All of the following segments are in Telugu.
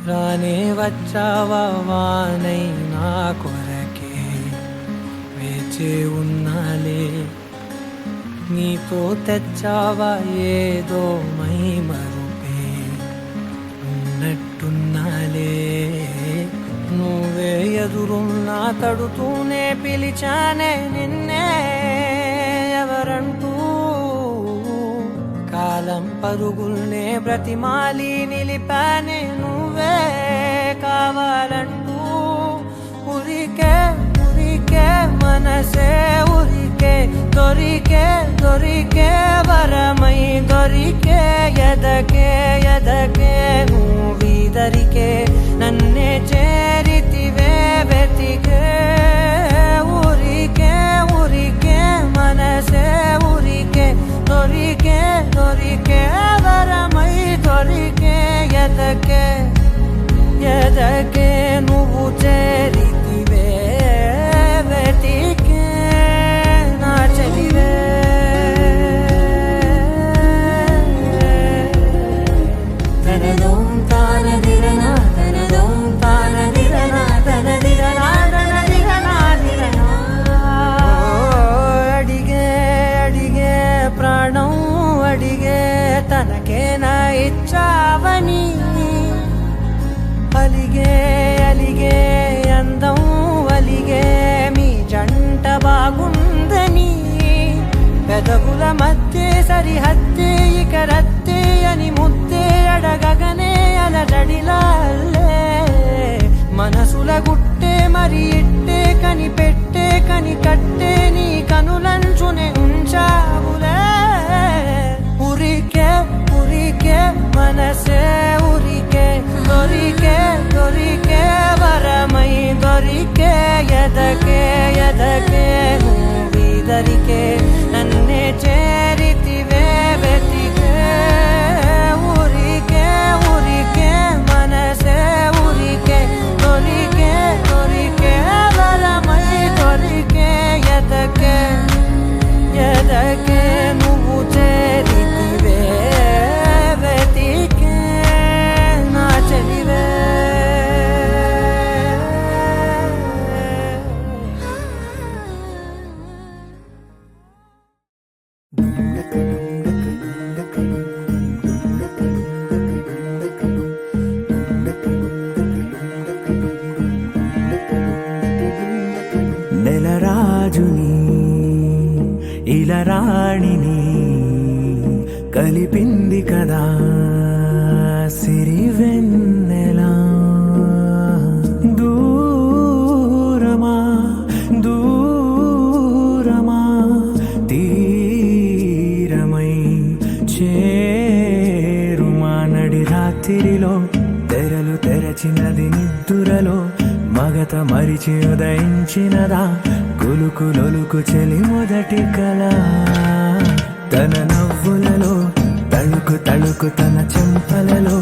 రానే వచ్చావా వానై నా కొరకే వేచే ఉన్నాలే నీతో తెచ్చావా ఏదో మై మరుపే ఉన్నట్టున్నాలే నువ్వే ఎదురున్నా తడుతూనే పిలిచానే నిన్నే ఎవరంటూ కాలం పరుగుల్నే బ్రతిమాలి నిలిపానే నువ్వే కావాలంటూ ఉరికే ఉరికే మనసే ఉరికే దొరికే దొరికే వరమై దొరికే ఎదకే ఎదకే నువ్వీదరికే నన్నే చేరితివే వెతికే ఉరికే ఉరికే మనసే ఉరికే దొరికే దొరికే వరమై దొరికే ఎదకే ఎదకే నువ్వు చేరితివే వెతికే నా చెలివే తనదోం తానదిరనా తనదోం తానదిరనా తనదిరనా తనదిరనా దిరనా అడిగే అడిగే ప్రాణం అడిగే తనకేనా ఇచ్చావని అలిగే అలిగే అందం అలిగే మీ జంట బాగుందని పెదవుల మధ్య సరిహద్దే ఇక రత్తే అని ముద్దే అడగగనే అలజడిలాల్లే మనసుల గుట్టే మరి ఇట్టే కని పెట్టే కని కట్టే నీ కనులంచునే ఉంచావులే ఉరికే ఉరికే మనసే ఉరికే దొరికే దొరికే వరమై దొరికే ఎదకే ఎదకే నువ్వీదరికే నన్నే చేరితివే వెతికే ఉరికే ఉరికే మనసే ఉరికే దొరికే దొరికే వరమై దొరికే ఎదకే ఎదకే నువ్వు చేరితివే వెతికే నా చెలివే నెలరాజుని ఇలరాణిని కలిపింది కదా సిరివెన్నెలా దూరమా దూరమా తీరమై చేరుమా నడి రాత్రిలో తెరలు తెరచినది నిద్దురలో మగత మరిచి ఉదయించినదా కులుకు లొలుకు చెలి మొదటి కళ తన నవ్వులలో తళుకు తళుకు తన చెంపలలో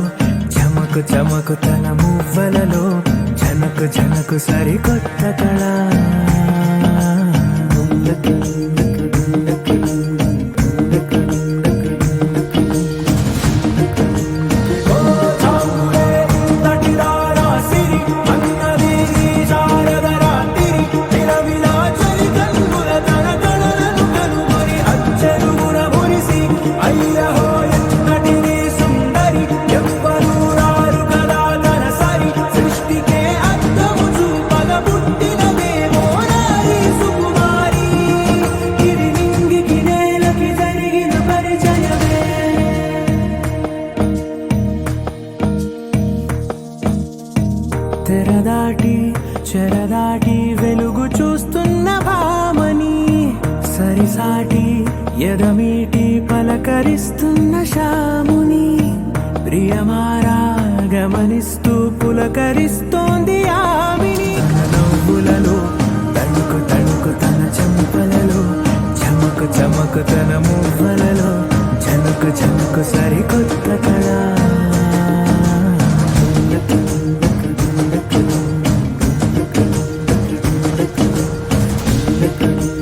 చమకు చమకు తన మువ్వలలో జనకు జనకు సరికొత్త కళ తెరదాటి చెరదాటి వెలుగు చూస్తున్న భామని సరిసాటి ఎదమీటి పలకరిస్తున్న శాముని ప్రియమారా గమనిస్తూ పులకరిస్తోంది ఆవిని తన నవ్వులలో తణుకు తణుకు తన చెంపలలో చమకు చమకు తన మువ్వలలో జనకు జనకు సరికొత్త కళ Thank you.